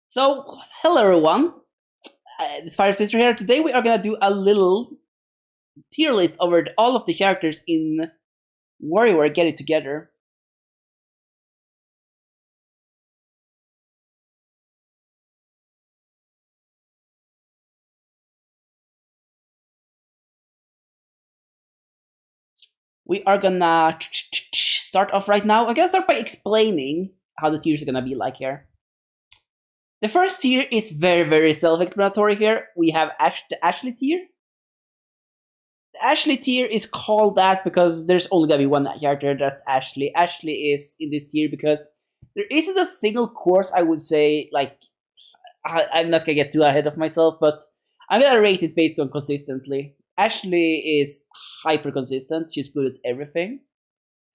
So, hello everyone. It's Fire Twister here. Today we are gonna do a little tier list over all of the characters in WarioWare Get It Together. We are gonna start off right now. I'm gonna start by explaining how the tiers are gonna be like here. The first tier is very self-explanatory here. We have the Ashley tier. The Ashley tier is called that because there's only gonna be one character that's Ashley. Ashley is in this tier because there isn't a single course I would say like I'm not gonna get too ahead of myself, but I'm gonna rate it based on consistently. Ashley is hyper consistent. She's good at everything.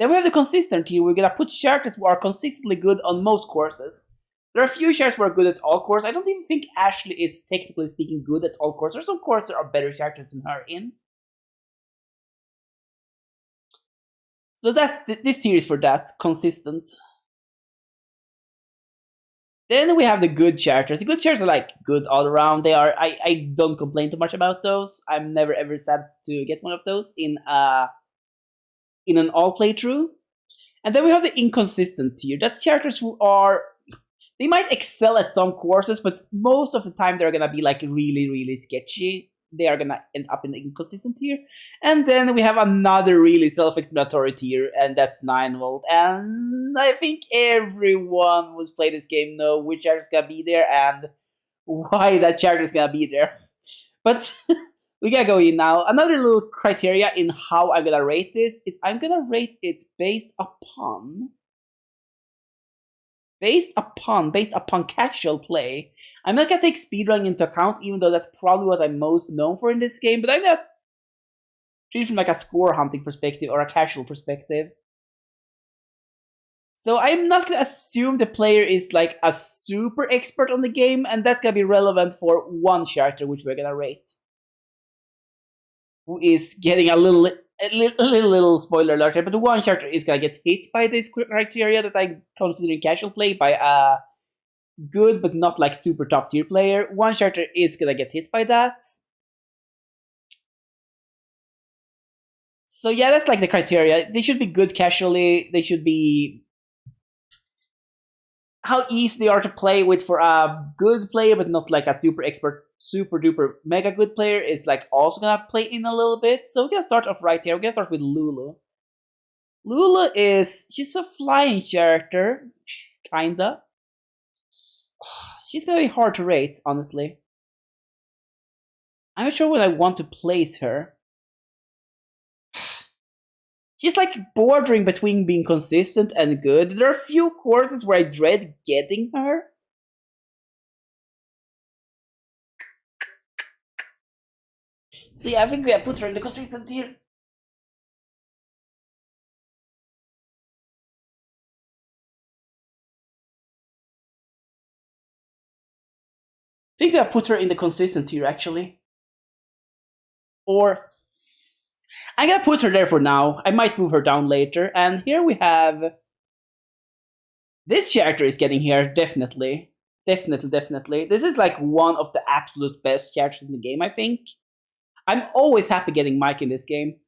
Then we have the consistent tier. We're gonna put characters who are consistently good on most courses. There are a few characters who are good at all courses. I don't even think Ashley is technically speaking good at all courses. There's some courses there are better characters than her in. So that's this tier is for that consistent. Then we have the good characters. The good characters are like good all around. They are. I don't complain too much about those. I'm never ever sad to get one of those in an all playthrough. And then we have the inconsistent tier. That's characters who are they might excel at some courses, but most of the time they're gonna be like really sketchy. They are gonna end up in the inconsistent tier. And then we have another really self-explanatory tier, and that's 9-volt. And I think everyone who's played this game know which character's gonna be there and why that character's gonna be there. But we gotta go in now. Another little criteria in how I'm gonna rate this is I'm gonna rate it based upon casual play. I'm not gonna take speedrunning into account, even though that's probably what I'm most known for in this game, but I'm gonna treat it from like a score hunting perspective or a casual perspective. So I'm not gonna assume the player is like a super expert on the game, and that's gonna be relevant for one character which we're gonna rate. Who is getting a little spoiler alert here, but the one character is gonna get hit by this criteria that I consider in casual play by a good but not like super top tier player. One character is gonna get hit by that. So yeah, that's like the criteria. They should be good casually. They should be how easy they are to play with for a good player, but not like a super expert, super duper mega good player is like also gonna play in a little bit. So we're gonna start off right here. We're gonna start with Lulu. Lulu she's a flying character, kinda. She's gonna be hard to rate, honestly. I'm not sure where I want to place her. She's like bordering between being consistent and good. There are a few courses where I dread getting her. So yeah, I think we have put her in the consistent tier. I think I put her in the consistent tier actually. Or I'm gonna put her there for now. I might move her down later. And here we have this character is getting here, definitely. Definitely. This is like one of the absolute best characters in the game, I think. I'm always happy getting Mike in this game.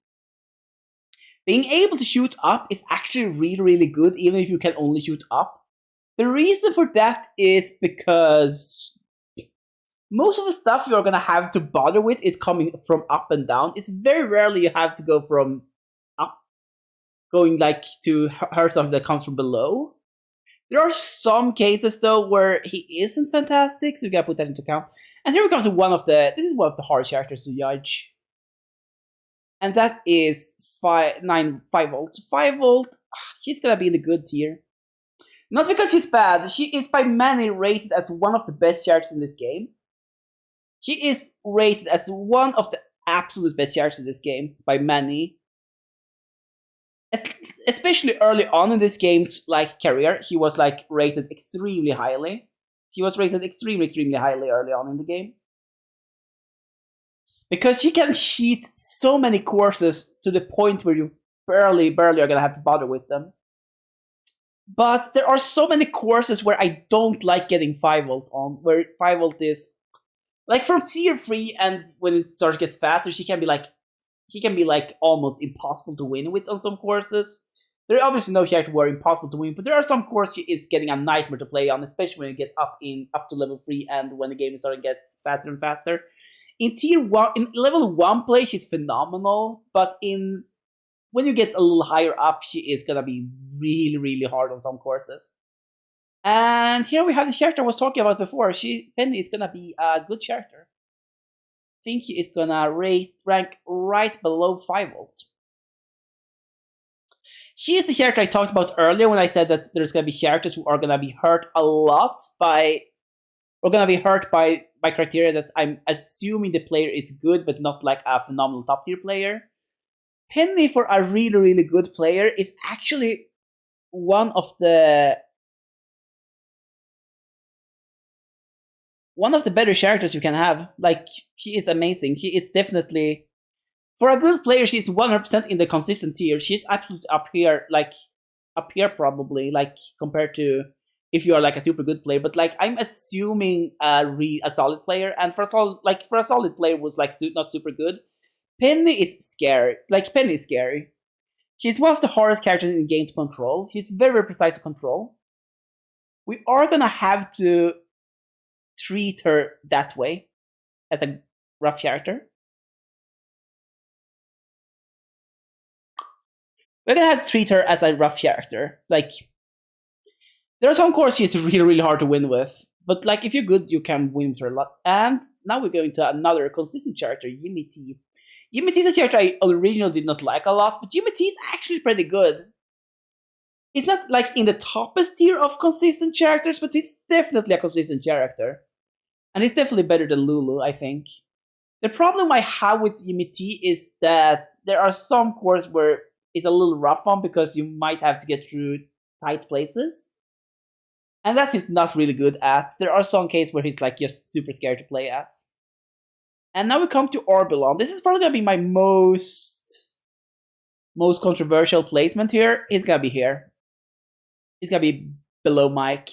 Being able to shoot up is actually really good, even if you can only shoot up. The reason for that is because most of the stuff you're gonna have to bother with is coming from up and down. It's very rarely you have to go from up, going like to hurt something that comes from below. There are some cases though where he isn't fantastic, so you gotta put that into account. And here we come to this is one of the hard characters to judge. And that is 5-volt. 5-volt, she's gonna be in the good tier. Not because she's bad, she is by many rated as one of the best characters in this game. She is rated as one of the absolute best characters in this game by many. Especially early on in this game's like career, he was like rated extremely highly. He was rated extremely highly early on in the game. Because she can cheat so many courses to the point where you barely are gonna have to bother with them. But there are so many courses where I don't like getting 5-volt on, where 5-volt is like from tier 3, and when it starts to get faster, she can be like almost impossible to win with on some courses. There are obviously no character who are impossible to win, but there are some courses she is getting a nightmare to play on, especially when you get up to level 3 and when the game is starting to get faster and faster. In tier 1, in level 1 play, she's phenomenal, but in when you get a little higher up, she is gonna be really, really hard on some courses. And here we have the character I was talking about before. Penny is gonna be a good character. I think she is gonna rank right below 5-volt. She is the character I talked about earlier when I said that there's gonna be characters who are gonna be hurt a lot by, or gonna be hurt by criteria that I'm assuming the player is good, but not like a phenomenal top tier player. Penny, for a really, really good player, is actually one of the better characters you can have. Like, she is amazing. She is definitely, for a good player, she's 100% in the consistent tier. She's absolutely up here probably, like compared to if you are like a super good player. But like, I'm assuming a solid player, and for a solid player who's like not super good, Penny is scary. Like, Penny is scary. She's one of the hardest characters in the game to control. She's very, very precise to control. We are gonna have to treat her that way, as a rough character. We're gonna have to treat her as a rough character. Like, there are some courses she's really, really hard to win with. But like, if you're good, you can win with her a lot. And now we're going to another consistent character, Jimmy T. Jimmy T is a character I originally did not like a lot, but Jimmy T is actually pretty good. He's not like in the toppest tier of consistent characters, but he's definitely a consistent character. And he's definitely better than Lulu, I think. The problem I have with Jimmy T is that there are some courses where it's a little rough on because you might have to get through tight places. And that he's not really good at. There are some cases where he's like just super scared to play as. And now we come to Orbilon. This is probably gonna be my most controversial placement here. He's gonna be here. He's gonna be below Mike.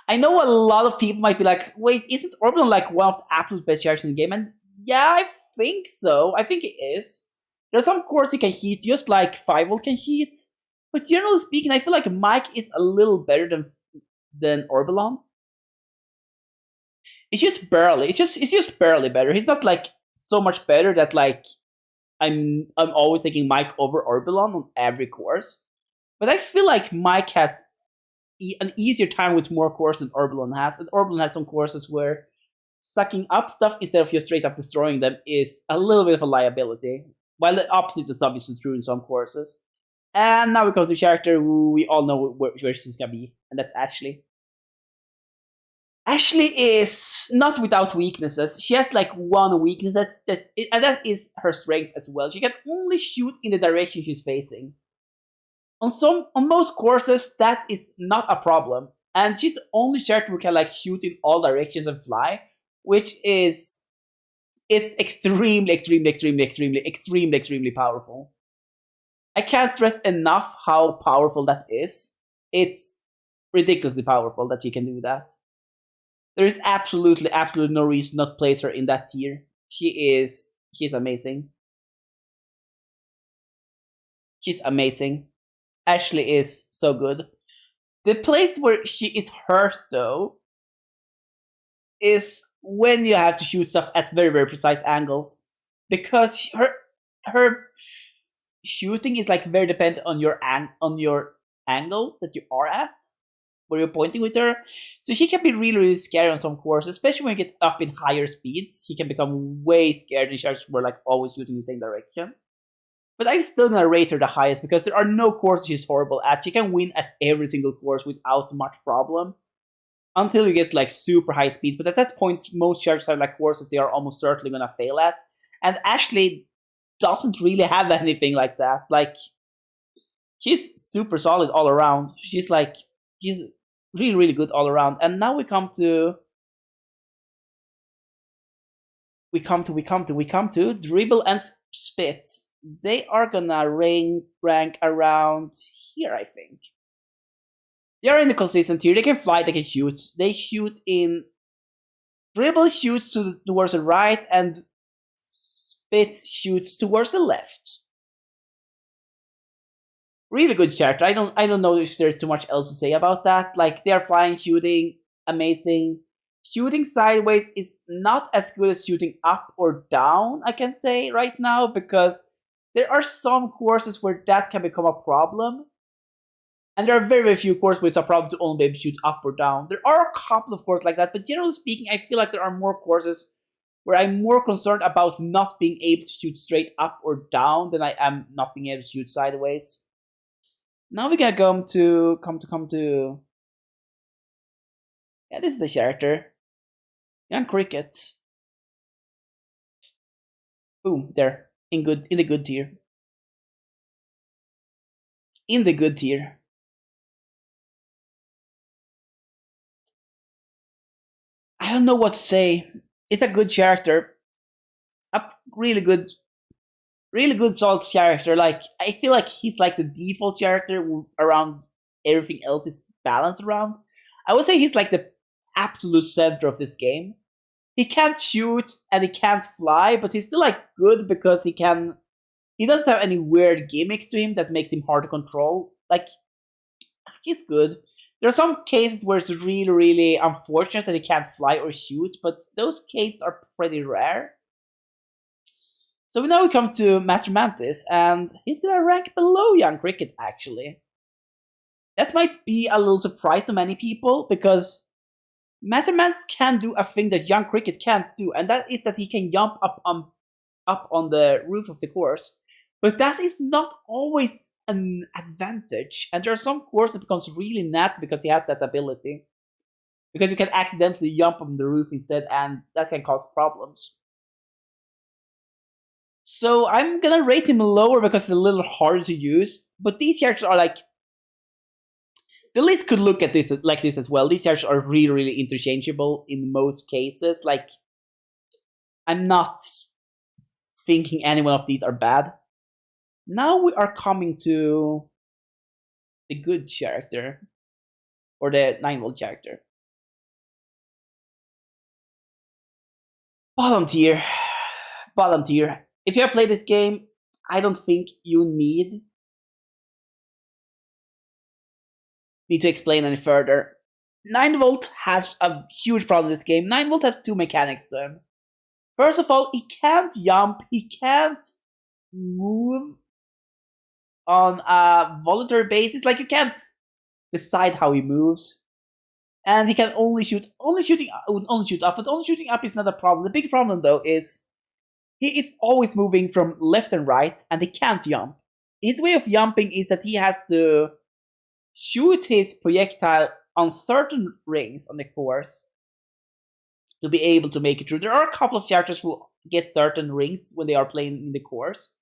I know a lot of people might be like, wait, isn't Orbilon like one of the absolute best characters in the game? And yeah, I think so. I think it is. There's some courses you can hit, just like 5-volt can hit. But generally speaking, I feel like Mike is a little better than Orbilon. It's just barely. It's just barely better. He's not like so much better that like I'm always taking Mike over Orbilon on every course. But I feel like Mike has an easier time with more courses than Orbilon has. And Orbilon has some courses where sucking up stuff instead of just straight up destroying them is a little bit of a liability. While the opposite is obviously true in some courses. And now we come to a character who we all know where she's gonna be, and that's Ashley. Ashley is not without weaknesses. She has like one weakness and that is her strength as well. She can only shoot in the direction she's facing. On most courses, that is not a problem, and she's the only character who can like shoot in all directions and fly, which is it's extremely powerful. I can't stress enough how powerful that is. It's ridiculously powerful that she can do that. There is absolutely no reason not to place her in that tier. She's amazing. She's amazing. Ashley is so good. The place where she is hurt though is when you have to shoot stuff at very, very precise angles, because her shooting is like very dependent on your angle that you are at, where you're pointing with her. So she can be really, really scary on some courses, especially when you get up in higher speeds. She can become way scared in characters who are like always shooting the same direction. But I'm still gonna rate her the highest because there are no courses she's horrible at. She can win at every single course without much problem. Until you get like super high speeds, but at that point, most characters have like courses they are almost certainly gonna fail at. And Ashley doesn't really have anything like that. Like, she's super solid all around. She's really, really good all around. And now we come to Dribble and Spit. They are gonna rank around here, I think. They are inconsistent here. They can fly, they can shoot. They shoot in Dribble shoots towards the right, and Spit shoots towards the left. Really good character. I don't know if there's too much else to say about that. Like, they are flying, shooting, amazing. Shooting sideways is not as good as shooting up or down, I can say right now, because there are some courses where that can become a problem. And there are very, very few courses where it's a problem to only be able to shoot up or down. There are a couple of courses like that, but generally speaking, I feel like there are more courses where I'm more concerned about not being able to shoot straight up or down than I am not being able to shoot sideways. Now we gotta come to. Yeah, this is the character. Young Cricket. Boom, there. In the good tier. In the good tier. I don't know what to say. It's a good character. A really good solid character. Like, I feel like he's like the default character around everything else is balanced around. I would say he's like the absolute center of this game. He can't shoot and he can't fly, but he's still like good because he doesn't have any weird gimmicks to him that makes him hard to control. Like, he's good. There are some cases where it's really, really unfortunate that he can't fly or shoot, but those cases are pretty rare. So now we come to Master Mantis, and he's gonna rank below Young Cricket, actually. That might be a little surprise to many people, because Master Mantis can do a thing that Young Cricket can't do, and that is that he can jump up on the roof of the course. But that is not always an advantage, and there are some courses that becomes really nasty because he has that ability. Because you can accidentally jump on the roof instead, and that can cause problems. So I'm gonna rate him lower because it's a little harder to use. But these characters are like, the list could look at this like this as well. These characters are really, really interchangeable in most cases. Like, I'm not thinking any one of these are bad. Now we are coming to the good character, or the 9-volt character. Bottom tier. Bottom tier. If you have played this game, I don't think you need me to explain any further. 9-volt has a huge problem in this game. 9-volt has two mechanics to him. First of all, he can't jump, he can't move on a voluntary basis. Like, you can't decide how he moves. And he can only shoot up, but only shooting up is not a problem. The big problem, though, is he is always moving from left and right, and he can't jump. His way of jumping is that he has to shoot his projectile on certain rings on the course to be able to make it through. There are a couple of characters who get certain rings when they are playing in the course.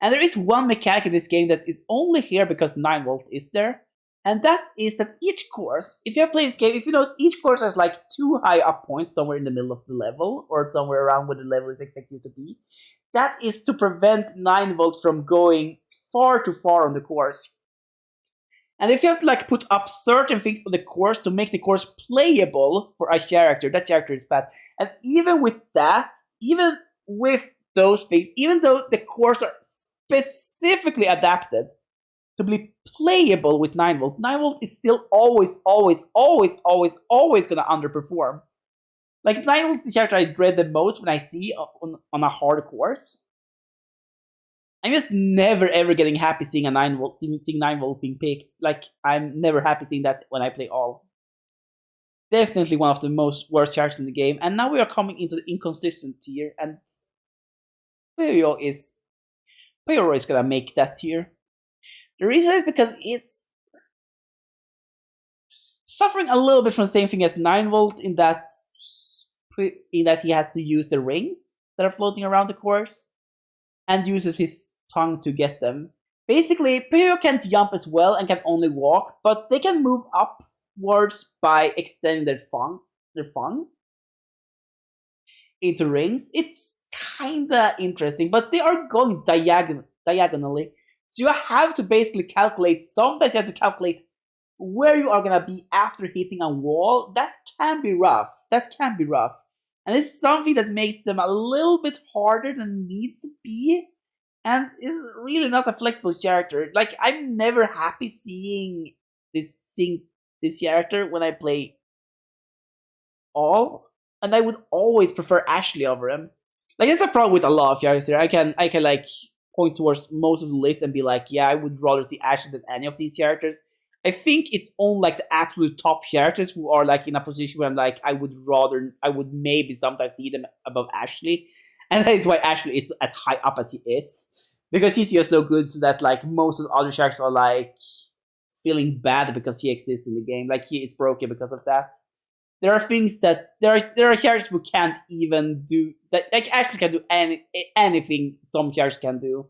And there is one mechanic in this game that is only here because 9-volt is there. And that is that each course, if you have played this game, if you notice, each course has like 2 high up points somewhere in the middle of the level, or somewhere around where the level is expected to be. That is to prevent 9-volt from going far too far on the course. And if you have to like put up certain things on the course to make the course playable for a character, that character is bad. And even with that, even with those things, even though the course are specifically adapted to be playable with 9-volt, 9-volt is still always gonna underperform. Like, 9-volt is the character I dread the most when I see on a hard course. I'm just never ever getting happy seeing 9-volt being picked. Like, I'm never happy seeing that when I play all. Definitely one of the most worst characters in the game. And now we are coming into the inconsistent tier, and Wario is gonna make that tier. The reason is because it's suffering a little bit from the same thing as 9-volt in that he has to use the rings that are floating around the course and uses his tongue to get them. Basically, Wario can't jump as well and can only walk, but they can move upwards by extending their tongue into rings. It's kinda interesting, but they are going diagonally. So you have to basically calculate, sometimes you have to calculate where you are gonna be after hitting a wall, that can be rough. That can be rough. And it's something that makes them a little bit harder than it needs to be. And is really not a flexible character. Like, I'm never happy seeing this character when I play all, and I would always prefer Ashley over him. Like, that's a problem with a lot of characters here. I can like point towards most of the list and be like, yeah, I would rather see Ashley than any of these characters. I think it's only like the absolute top characters who are like in a position where I'm like, I would maybe sometimes see them above Ashley. And that is why Ashley is as high up as he is. Because he's just so good so that like most of the other characters are like feeling bad because he exists in the game. Like, he is broken because of that. There are things that there are characters who can't even do that. Like, Ashley can do anything some characters can do,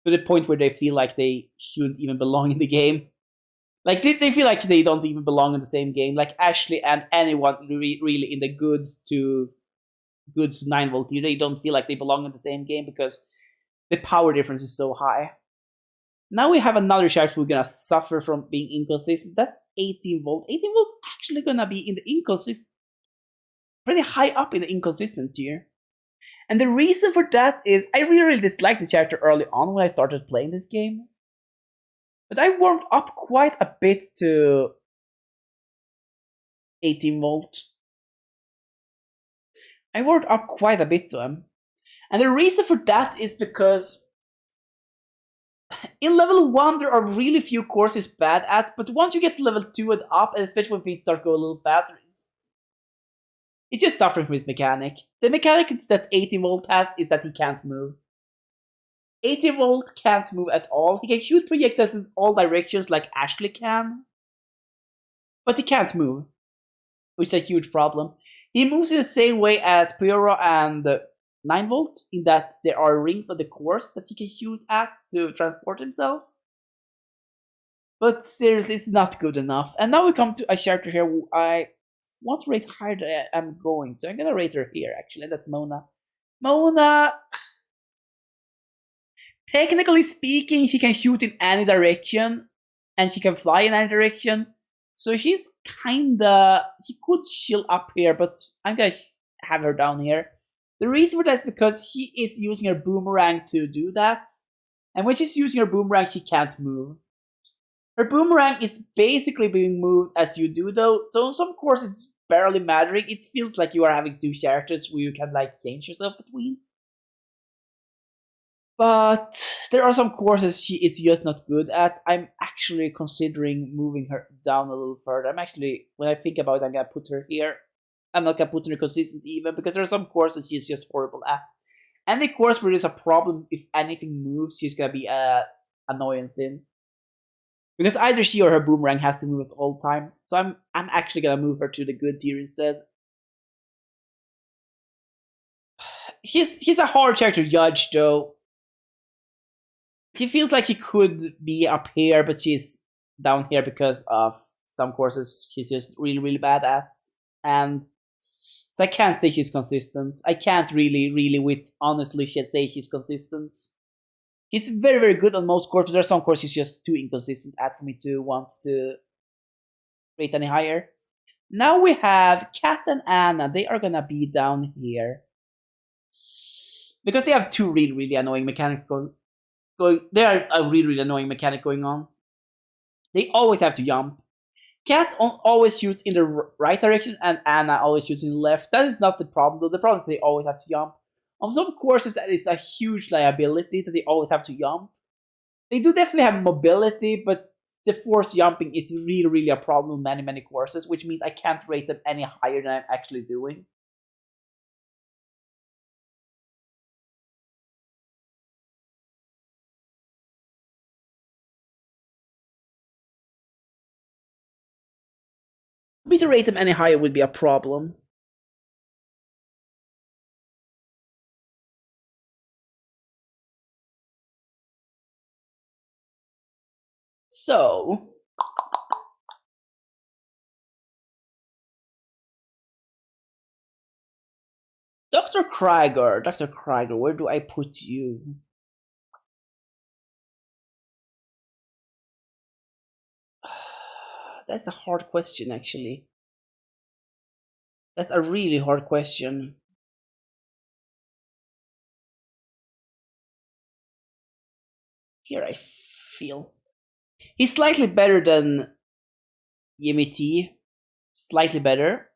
to the point where they feel like they shouldn't even belong in the game. Like, they feel like they don't even belong in the same game. Like, Ashley and anyone really in the goods to 9-volt tier, they don't feel like they belong in the same game because the power difference is so high. Now we have another character who's gonna suffer from being inconsistent. That's 18-volt. 18-volt's actually gonna be in the inconsistent, pretty high up in the inconsistent tier. And the reason for that is I really disliked this character early on when I started playing this game. But I warmed up quite a bit to 18-volt. I warmed up quite a bit to him. And the reason for that is because in level 1 there are really few courses bad at, but once you get to level 2 and up, and especially when things start going a little faster, it's just suffering from his mechanic. The mechanic that 18-volt has is that he can't move. 18-volt can't move at all. He can shoot projectiles in all directions like Ashley can, but he can't move, which is a huge problem. He moves in the same way as Pyro and 9-volt, in that there are rings on the course that he can shoot at to transport himself. But seriously, it's not good enough. And now we come to a character here who I want to rate higher than I'm going to. I'm gonna rate her here, actually. That's Mona. Mona, technically speaking, she can shoot in any direction, and she can fly in any direction. So she's kinda... She could chill up here, but I'm gonna have her down here. The reason for that is because she is using her boomerang to do that. And when she's using her boomerang, she can't move. Her boomerang is basically being moved as you do, though. So in some courses, it's barely mattering. It feels like you are having two characters where you can like change yourself between. But there are some courses she is just not good at. I'm actually considering moving her down a little further. I'm actually, when I think about it, I'm gonna put her here. I'm not gonna put her consistent even, because there are some courses she's just horrible at. Any course where there's a problem, if anything moves, she's gonna be a annoyance in. Because either she or her boomerang has to move at all times. So I'm actually gonna move her to the good tier instead. She's a hard character to judge, though. She feels like she could be up here, but she's down here because of some courses she's just really bad at. And so I can't say she's consistent. I can't really with honestly say she's consistent. He's very good on most courses, but there are some courses he's just too inconsistent at for me to want to rate any higher. Now we have Kat and Anna. They are gonna be down here. Because they have two really annoying mechanics going. They are a really annoying mechanic going on. They always have to jump. Kat always shoots in the right direction, and Anna always shoots in the left. That is not the problem, though. The problem is they always have to jump. On some courses, that is a huge liability that they always have to jump. They do definitely have mobility, but the forced jumping is really a problem in many courses, which means I can't rate them any higher than I'm actually doing. For me to rate them any higher would be a problem. So, Dr. Krieger, where do I put you? That's a hard question, actually. That's a really hard question. Here, I feel he's slightly better than Yimmy T. Slightly better.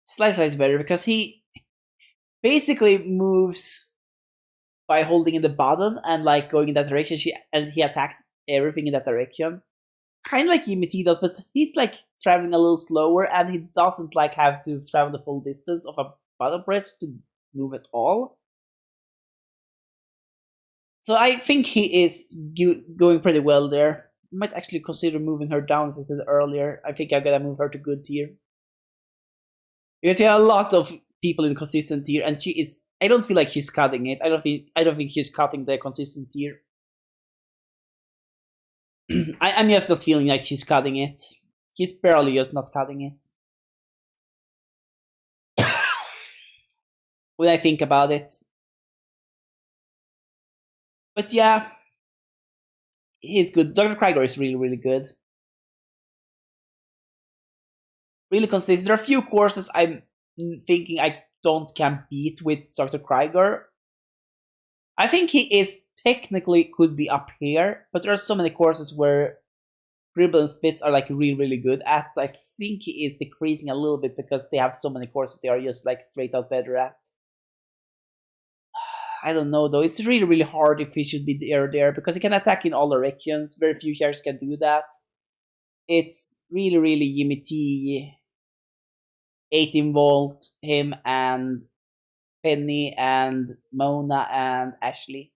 Slightly better because he basically moves by holding in the button and like going in that direction. And he attacks everything in that direction. Kind of like Yimmy T does, but he's like traveling a little slower, and he doesn't like have to travel the full distance of a button press to move at all. So I think he is going pretty well there. I might actually consider moving her down, as I said earlier. I think I gotta move her to good tier. Because you have a lot of people in consistent tier, and she is. I don't feel like she's cutting it. I don't think she's cutting the consistent tier. I'm just not feeling like she's cutting it. She's barely just not cutting it. When I think about it. But yeah, he's good. Dr. Krieger is really, really good. Really consistent. There are a few courses I'm thinking I can't beat with Dr. Krieger. I think he is technically could be up here, but there are so many courses where Dribble and Spits are like really, really good at. So I think he is decreasing a little bit because they have so many courses they are just like straight out better at. I don't know though. It's really, really hard if he should be there because he can attack in all directions. Very few characters can do that. It's really, really Yimmy T, 18 Volt, him and Penny and Mona and Ashley.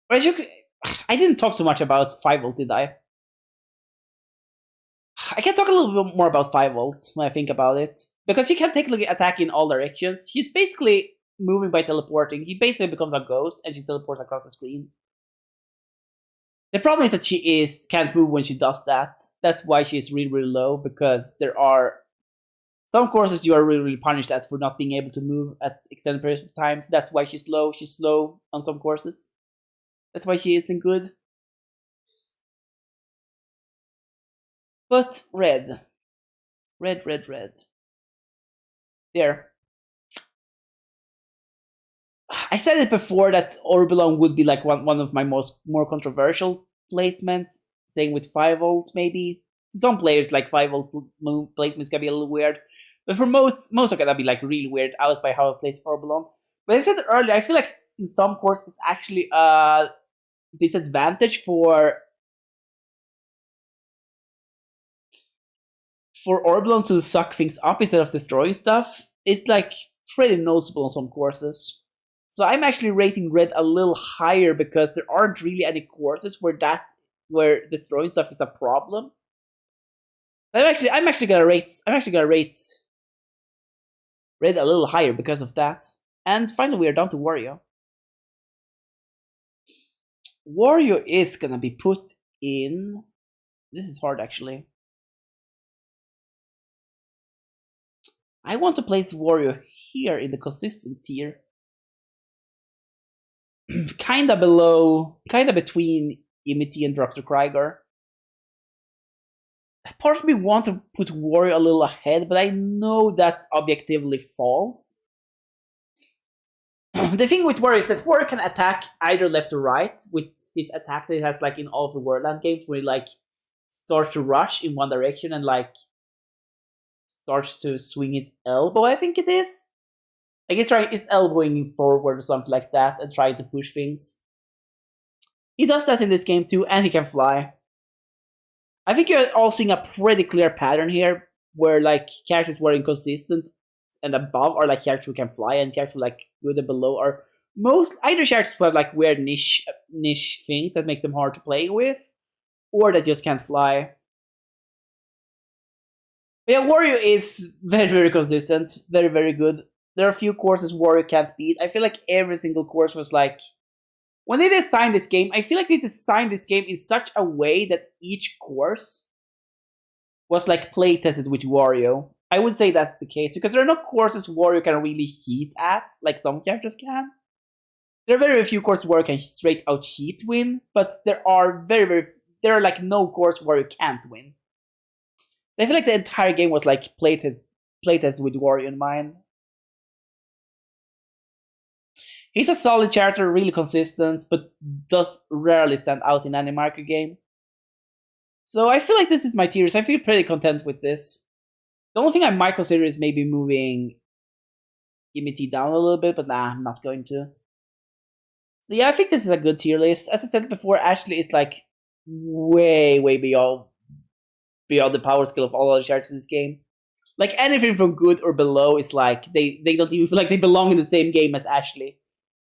But I didn't talk so much about 5 Volt, did I? I can talk a little bit more about 5 Volt when I think about it. Because she can technically attack in all directions. She's basically moving by teleporting. He basically becomes a ghost and she teleports across the screen. The problem is that she can't move when she does that. That's why she's really, really low, because there are some courses you are really, really punished at for not being able to move at extended periods of time. So that's why she's slow. She's slow on some courses. That's why she isn't good. But red. Red. There. I said it before that Orbilon would be like one of my more controversial placements. Same with 5 Volt, maybe. Some players like 5 Volt placements can be a little weird. But for most are gonna be like really weird out by how I place Orbilon. But I said earlier, I feel like in some courses it's actually a disadvantage for Orbilon to suck things up instead of destroying stuff. It's like pretty noticeable on some courses. So I'm actually rating red a little higher because there aren't really any courses where destroying stuff is a problem. I'm actually gonna rate red a little higher because of that. And finally, we are down to Wario. Wario is gonna be put in. This is hard, actually. I want to place Wario here in the consistent tier. Kinda between Yimmy and Dr. Krieger. Part of me want to put Wario a little ahead, but I know that's objectively false. The thing with Wario is that Wario can attack either left or right with his attack that he has like in all of the Worldland games, where he like starts to rush in one direction and like starts to swing his elbow, I think it is. Like he's elbowing forward or something like that and trying to push things. He does that in this game too, and he can fly. I think you're all seeing a pretty clear pattern here, where like characters who are inconsistent and above are like characters who can fly, and characters who like good and below are either characters who have like weird niche things that makes them hard to play with, or that just can't fly. But yeah, Wario is very, very consistent, very, very good. There are a few courses Wario can't beat. I feel like every single course was like, when they designed this game, I feel like they designed this game in such a way that each course was like play tested with Wario. I would say that's the case because there are no courses Wario can really heat at like some characters can. There are very few courses where you can straight out cheat win, but there are there are like no course where you can't win. I feel like the entire game was like playtest with Wario in mind. He's a solid character, really consistent, but does rarely stand out in any marker game. So I feel like this is my tiers. I feel pretty content with this. The only thing I might consider is maybe moving Imity down a little bit, but nah, I'm not going to. So yeah, I think this is a good tier list. As I said before, Ashley is like way beyond the power skill of all other characters in this game. Like anything from good or below is like they don't even feel like they belong in the same game as Ashley.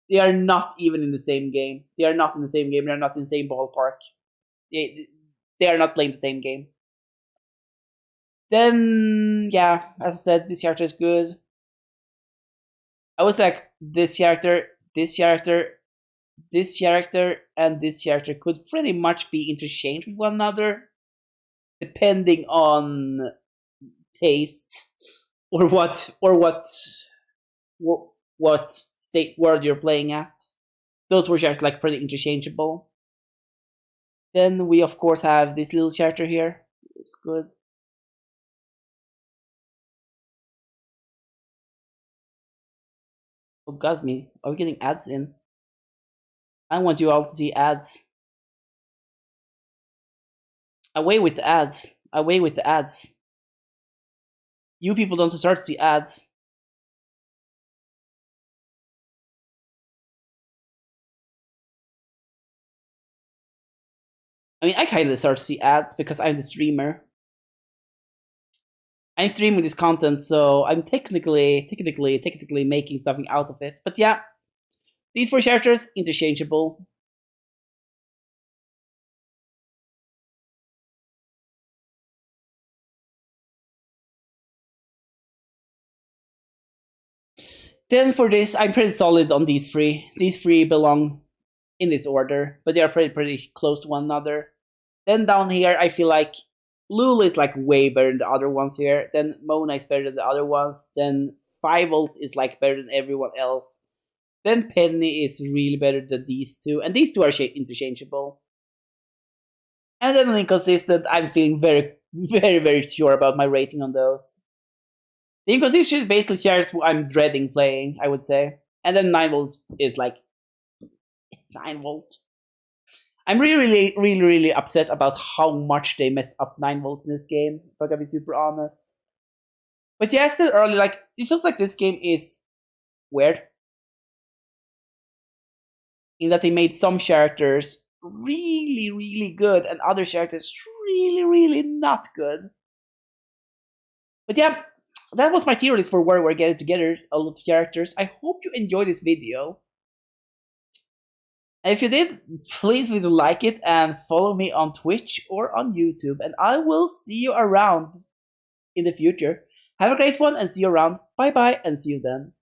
They are not even in the same game. They are not in the same game. They are not in the same ballpark. They are not playing the same game. Then yeah, as I said, this character is good. I was like this character, this character, this character, and this character could pretty much be interchanged with one another, depending on taste or what state world you're playing at. Those were just like pretty interchangeable. Then we of course have this little character here. It's good. Oh god me, are we getting ads in? I want you all to see ads. Away with the ads. Away with the ads. You people don't start to see ads. I mean, I kind of start to see ads because I'm the streamer. I'm streaming this content, so I'm technically making something out of it. But yeah, these four characters, interchangeable. Then for this, I'm pretty solid on these three. These three belong in this order, but they are pretty close to one another. Then down here, I feel like Lulu is like way better than the other ones here. Then Mona is better than the other ones. Then 5-Volt is like better than everyone else. Then Penny is really better than these two, and these two are interchangeable. And then on Inconsistent, I'm feeling very sure about my rating on those. The Inconsistent is basically shares who I'm dreading playing, I would say. And then 9-Volt is like, it's 9-Volt. I'm really upset about how much they messed up 9-Volt in this game, if I gotta be super honest. But yeah, I said earlier, like, it feels like this game is weird. In that they made some characters really good and other characters really not good. But yeah, that was my tier list for WarioWare Getting Together, all of the characters. I hope you enjoyed this video. And if you did, please leave a like it and follow me on Twitch or on YouTube. And I will see you around in the future. Have a great one and see you around. Bye bye and see you then.